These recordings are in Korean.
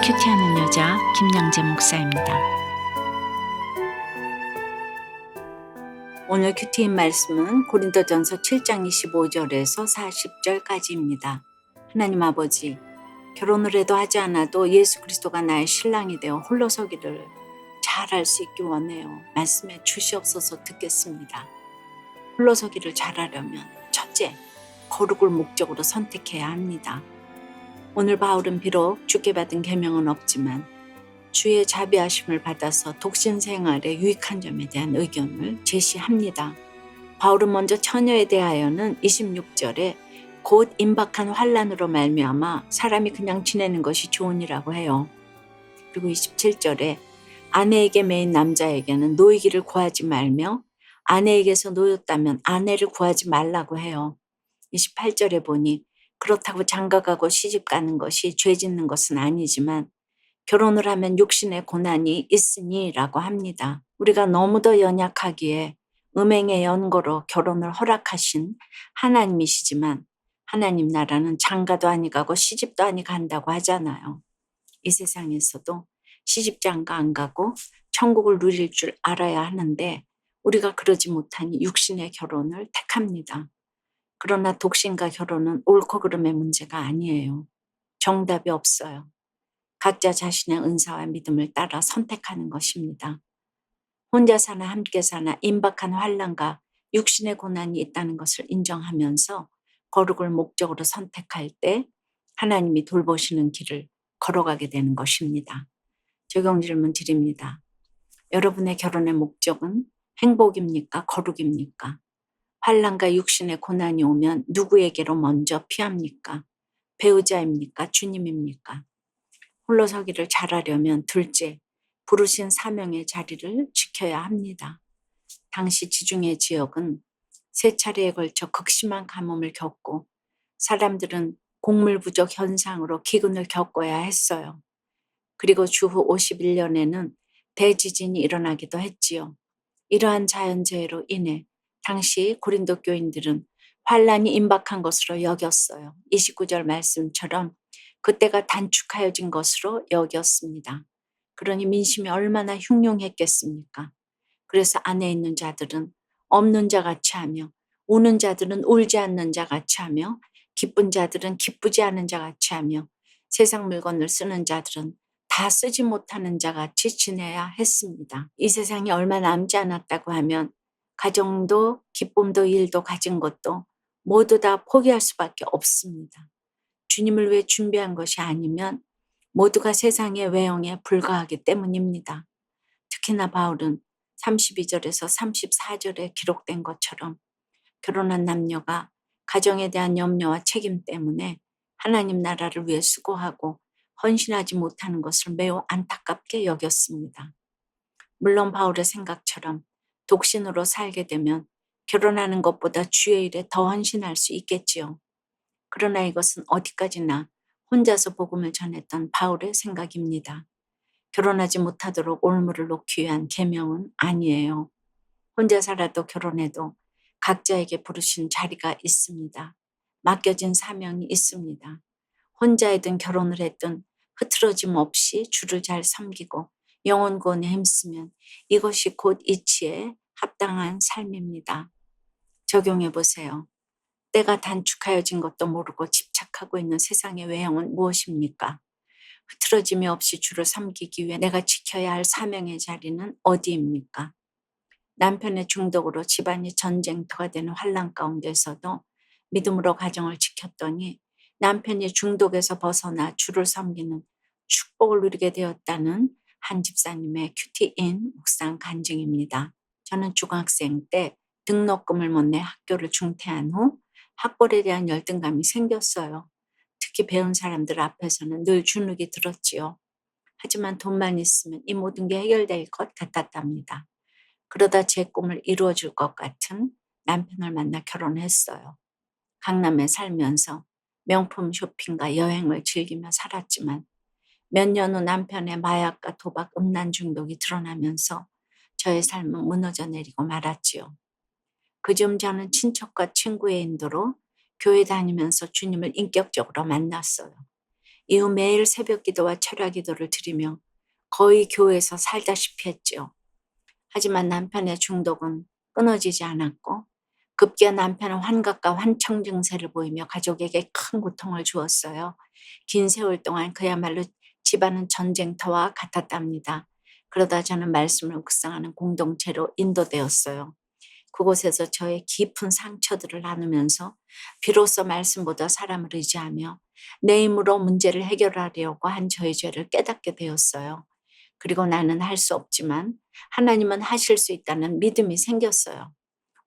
큐티하는 여자 김양재 목사입니다. 오늘 큐티인 말씀은 고린도전서 7장 25절에서 40절까지입니다. 하나님 아버지, 결혼을 해도 하지 않아도 예수 그리스도가 나의 신랑이 되어 홀로 서기를 잘할 수 있기 원해요. 말씀에 주시옵소서. 듣겠습니다. 홀로 서기를 잘하려면 첫째, 거룩을 목적으로 선택해야 합니다. 오늘 바울은 비록 주께 받은 계명은 없지만 주의 자비하심을 받아서 독신 생활에 유익한 점에 대한 의견을 제시합니다. 바울은 먼저 처녀에 대하여는 26절에 곧 임박한 환난으로 말미암아 사람이 그냥 지내는 것이 좋으니라고 해요. 그리고 27절에 아내에게 매인 남자에게는 노이기를 구하지 말며 아내에게서 노였다면 아내를 구하지 말라고 해요. 28절에 보니 그렇다고 장가가고 시집가는 것이 죄 짓는 것은 아니지만 결혼을 하면 육신의 고난이 있으니 라고 합니다. 우리가 너무도 연약하기에 음행의 연고로 결혼을 허락하신 하나님이시지만 하나님 나라는 장가도 아니 가고 시집도 아니 간다고 하잖아요. 이 세상에서도 시집 장가 안 가고 천국을 누릴 줄 알아야 하는데 우리가 그러지 못하니 육신의 결혼을 택합니다. 그러나 독신과 결혼은 옳고 그름의 문제가 아니에요. 정답이 없어요. 각자 자신의 은사와 믿음을 따라 선택하는 것입니다. 혼자 사나 함께 사나 임박한 환난과 육신의 고난이 있다는 것을 인정하면서 거룩을 목적으로 선택할 때 하나님이 돌보시는 길을 걸어가게 되는 것입니다. 적용 질문 드립니다. 여러분의 결혼의 목적은 행복입니까? 거룩입니까? 환난과 육신의 고난이 오면 누구에게로 먼저 피합니까? 배우자입니까? 주님입니까? 홀로 서기를 잘하려면 둘째, 부르신 사명의 자리를 지켜야 합니다. 당시 지중해 지역은 세 차례에 걸쳐 극심한 가뭄을 겪고 사람들은 곡물 부족 현상으로 기근을 겪어야 했어요. 그리고 주후 51년에는 대지진이 일어나기도 했지요. 이러한 자연재해로 인해 당시 고린도 교인들은 환란이 임박한 것으로 여겼어요. 29절 말씀처럼 그때가 단축하여진 것으로 여겼습니다. 그러니 민심이 얼마나 흉흉했겠습니까? 그래서 안에 있는 자들은 없는 자 같이 하며 우는 자들은 울지 않는 자 같이 하며 기쁜 자들은 기쁘지 않은 자 같이 하며 세상 물건을 쓰는 자들은 다 쓰지 못하는 자 같이 지내야 했습니다. 이 세상이 얼마 남지 않았다고 하면 가정도 기쁨도 일도 가진 것도 모두 다 포기할 수밖에 없습니다. 주님을 위해 준비한 것이 아니면 모두가 세상의 외형에 불과하기 때문입니다. 특히나 바울은 32절에서 34절에 기록된 것처럼 결혼한 남녀가 가정에 대한 염려와 책임 때문에 하나님 나라를 위해 수고하고 헌신하지 못하는 것을 매우 안타깝게 여겼습니다. 물론 바울의 생각처럼 독신으로 살게 되면 결혼하는 것보다 주의 일에 더 헌신할 수 있겠지요. 그러나 이것은 어디까지나 혼자서 복음을 전했던 바울의 생각입니다. 결혼하지 못하도록 올무를 놓기 위한 계명은 아니에요. 혼자 살아도 결혼해도 각자에게 부르신 자리가 있습니다. 맡겨진 사명이 있습니다. 혼자이든 결혼을 했든 흐트러짐 없이 주를 잘 섬기고 영혼 구원에 힘쓰면 이것이 곧 이치에 합당한 삶입니다. 적용해 보세요. 때가 단축하여진 것도 모르고 집착하고 있는 세상의 외형은 무엇입니까? 흐트러짐이 없이 주를 섬기기 위해 내가 지켜야 할 사명의 자리는 어디입니까? 남편의 중독으로 집안이 전쟁터가 되는 환난 가운데서도 믿음으로 가정을 지켰더니 남편이 중독에서 벗어나 주를 섬기는 축복을 누리게 되었다는 한 집사님의 큐티인 묵상 간증입니다. 저는 중학생 때 등록금을 못 내 학교를 중퇴한 후 학벌에 대한 열등감이 생겼어요. 특히 배운 사람들 앞에서는 늘 주눅이 들었지요. 하지만 돈만 있으면 이 모든 게 해결될 것 같았답니다. 그러다 제 꿈을 이루어줄 것 같은 남편을 만나 결혼했어요. 강남에 살면서 명품 쇼핑과 여행을 즐기며 살았지만 몇 년 후 남편의 마약과 도박, 음란 중독이 드러나면서 저의 삶은 무너져 내리고 말았지요. 그중 저는 친척과 친구의 인도로 교회 다니면서 주님을 인격적으로 만났어요. 이후 매일 새벽 기도와 철야 기도를 드리며 거의 교회에서 살다시피 했지요. 하지만 남편의 중독은 끊어지지 않았고 급기야 남편은 환각과 환청 증세를 보이며 가족에게 큰 고통을 주었어요. 긴 세월 동안 그야말로 집안은 전쟁터와 같았답니다. 그러다 저는 말씀을 묵상하는 공동체로 인도되었어요. 그곳에서 저의 깊은 상처들을 나누면서 비로소 말씀보다 사람을 의지하며 내 힘으로 문제를 해결하려고 한 저의 죄를 깨닫게 되었어요. 그리고 나는 할 수 없지만 하나님은 하실 수 있다는 믿음이 생겼어요.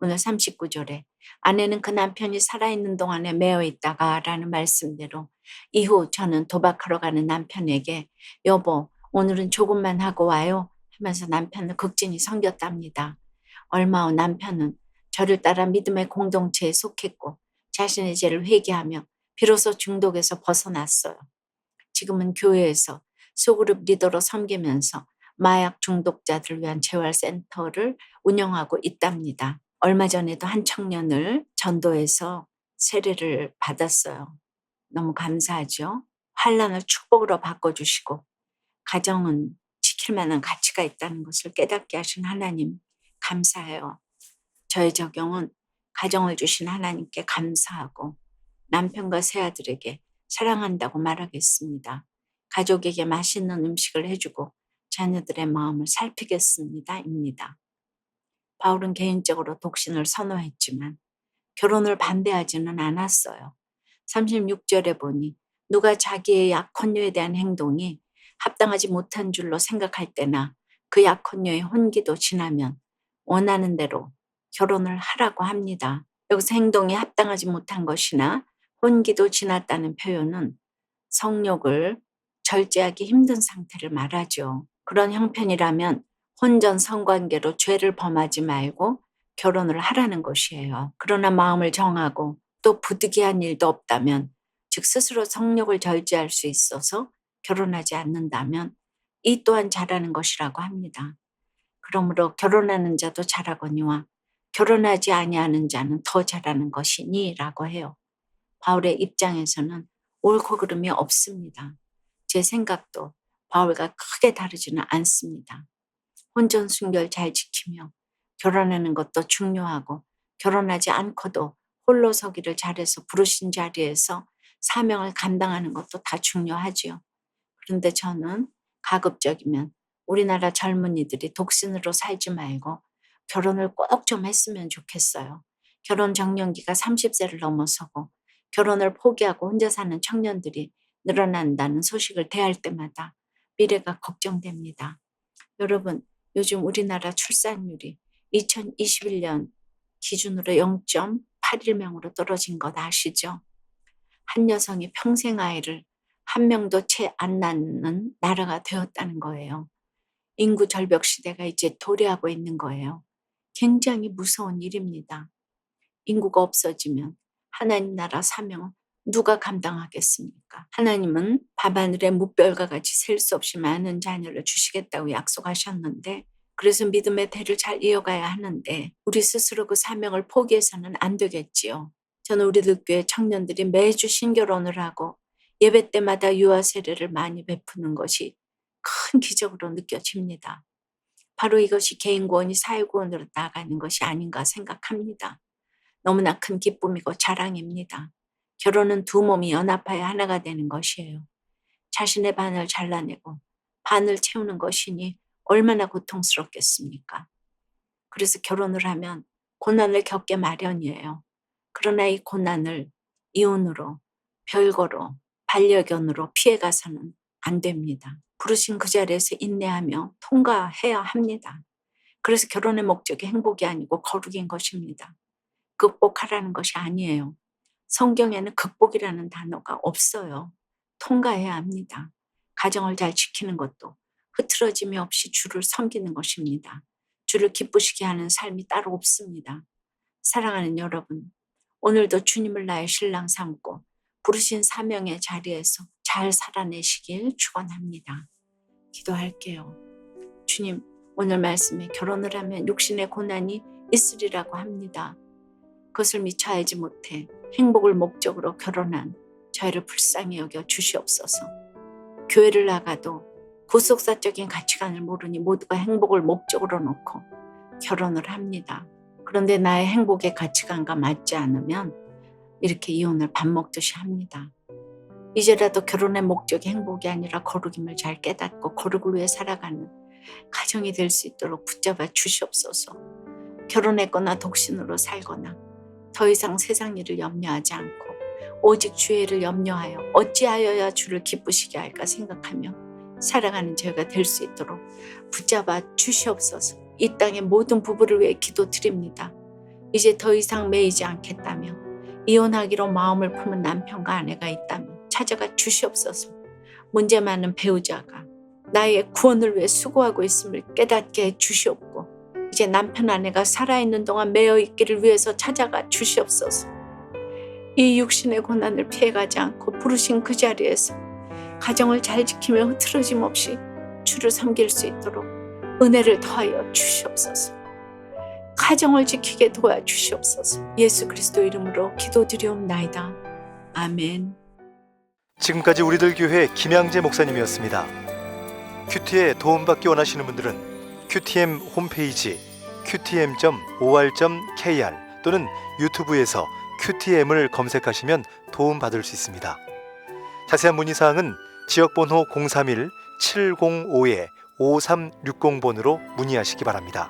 오늘 39절에 아내는 그 남편이 살아있는 동안에 매어 있다가 라는 말씀대로 이후 저는 도박하러 가는 남편에게 여보 오늘은 조금만 하고 와요 하면서 남편을 극진히 섬겼답니다. 얼마 후 남편은 저를 따라 믿음의 공동체에 속했고 자신의 죄를 회개하며 비로소 중독에서 벗어났어요. 지금은 교회에서 소그룹 리더로 섬기면서 마약 중독자들을 위한 재활센터를 운영하고 있답니다. 얼마 전에도 한 청년을 전도해서 세례를 받았어요. 너무 감사하죠. 환란을 축복으로 바꿔주시고 가정은 지킬 만한 가치가 있다는 것을 깨닫게 하신 하나님 감사해요. 저의 적용은 가정을 주신 하나님께 감사하고 남편과 새아들에게 사랑한다고 말하겠습니다. 가족에게 맛있는 음식을 해주고 자녀들의 마음을 살피겠습니다. 입니다. 바울은 개인적으로 독신을 선호했지만 결혼을 반대하지는 않았어요. 36절에 보니 누가 자기의 약혼녀에 대한 행동이 합당하지 못한 줄로 생각할 때나 그 약혼녀의 혼기도 지나면 원하는 대로 결혼을 하라고 합니다. 여기서 행동이 합당하지 못한 것이나 혼기도 지났다는 표현은 성욕을 절제하기 힘든 상태를 말하죠. 그런 형편이라면 혼전 성관계로 죄를 범하지 말고 결혼을 하라는 것이에요. 그러나 마음을 정하고 또 부득이한 일도 없다면, 즉 스스로 성욕을 절제할 수 있어서 결혼하지 않는다면 이 또한 잘하는 것이라고 합니다. 그러므로 결혼하는 자도 잘하거니와 결혼하지 아니하는 자는 더 잘하는 것이니라고 해요. 바울의 입장에서는 옳고 그름이 없습니다. 제 생각도 바울과 크게 다르지는 않습니다. 혼전 순결 잘 지키며 결혼하는 것도 중요하고 결혼하지 않고도 홀로 서기를 잘해서 부르신 자리에서 사명을 감당하는 것도 다 중요하지요. 그런데 저는 가급적이면 우리나라 젊은이들이 독신으로 살지 말고 결혼을 꼭 좀 했으면 좋겠어요. 결혼 정년기가 30세를 넘어서고 결혼을 포기하고 혼자 사는 청년들이 늘어난다는 소식을 대할 때마다 미래가 걱정됩니다. 여러분, 요즘 우리나라 출산율이 2021년 기준으로 0.81명으로 떨어진 것 아시죠? 한 여성이 평생 아이를 한 명도 채 안 낳는 나라가 되었다는 거예요. 인구 절벽 시대가 이제 도래하고 있는 거예요. 굉장히 무서운 일입니다. 인구가 없어지면 하나님 나라 사명은 누가 감당하겠습니까? 하나님은 밤하늘의 무별과 같이 셀 수 없이 많은 자녀를 주시겠다고 약속하셨는데, 그래서 믿음의 대를 잘 이어가야 하는데 우리 스스로 그 사명을 포기해서는 안 되겠지요. 저는 우리들 교회 청년들이 매주 신결혼을 하고 예배 때마다 유아 세례를 많이 베푸는 것이 큰 기적으로 느껴집니다. 바로 이것이 개인 구원이 사회 구원으로 나아가는 것이 아닌가 생각합니다. 너무나 큰 기쁨이고 자랑입니다. 결혼은 두 몸이 연합하여 하나가 되는 것이에요. 자신의 반을 잘라내고 반을 채우는 것이니 얼마나 고통스럽겠습니까? 그래서 결혼을 하면 고난을 겪게 마련이에요. 그러나 이 고난을 이혼으로, 별거로, 반려견으로 피해가서는 안 됩니다. 부르신 그 자리에서 인내하며 통과해야 합니다. 그래서 결혼의 목적이 행복이 아니고 거룩인 것입니다. 극복하라는 것이 아니에요. 성경에는 극복이라는 단어가 없어요. 통과해야 합니다. 가정을 잘 지키는 것도 흐트러짐이 없이 주를 섬기는 것입니다. 주를 기쁘시게 하는 삶이 따로 없습니다. 사랑하는 여러분, 오늘도 주님을 나의 신랑 삼고 부르신 사명의 자리에서 잘 살아내시길 축원합니다. 기도할게요. 주님, 오늘 말씀에 결혼을 하면 육신의 고난이 있으리라고 합니다. 그것을 미처 알지 못해 행복을 목적으로 결혼한 저희를 불쌍히 여겨 주시옵소서. 교회를 나가도 구속사적인 가치관을 모르니 모두가 행복을 목적으로 놓고 결혼을 합니다. 그런데 나의 행복의 가치관과 맞지 않으면 이렇게 이혼을 밥 먹듯이 합니다. 이제라도 결혼의 목적이 행복이 아니라 거룩임을 잘 깨닫고 거룩을 위해 살아가는 가정이 될 수 있도록 붙잡아 주시옵소서. 결혼했거나 독신으로 살거나 더 이상 세상 일을 염려하지 않고 오직 주의 일을 염려하여 어찌하여야 주를 기쁘시게 할까 생각하며 살아가는 저희가 될 수 있도록 붙잡아 주시옵소서. 이 땅의 모든 부부를 위해 기도드립니다. 이제 더 이상 매이지 않겠다며 이혼하기로 마음을 품은 남편과 아내가 있다면 찾아가 주시옵소서. 문제 많은 배우자가 나의 구원을 위해 수고하고 있음을 깨닫게 해 주시옵고 이제 남편 아내가 살아있는 동안 매여 있기를 위해서 찾아가 주시옵소서. 이 육신의 고난을 피해가지 않고 부르신 그 자리에서 가정을 잘 지키며 흐트러짐 없이 주를 섬길 수 있도록 은혜를 더하여 주시옵소서. 가정을 지키게 도와주시옵소서. 예수 그리스도 이름으로 기도드리옵나이다. 아멘. 지금까지 우리들 교회 김양재 목사님이었습니다. 큐티에 도움받기 원하시는 분들은 QTM 홈페이지 qtm.or.kr 또는 유튜브에서 QTM을 검색하시면 도움받을 수 있습니다. 자세한 문의사항은 지역번호 031-705-5360번으로 문의하시기 바랍니다.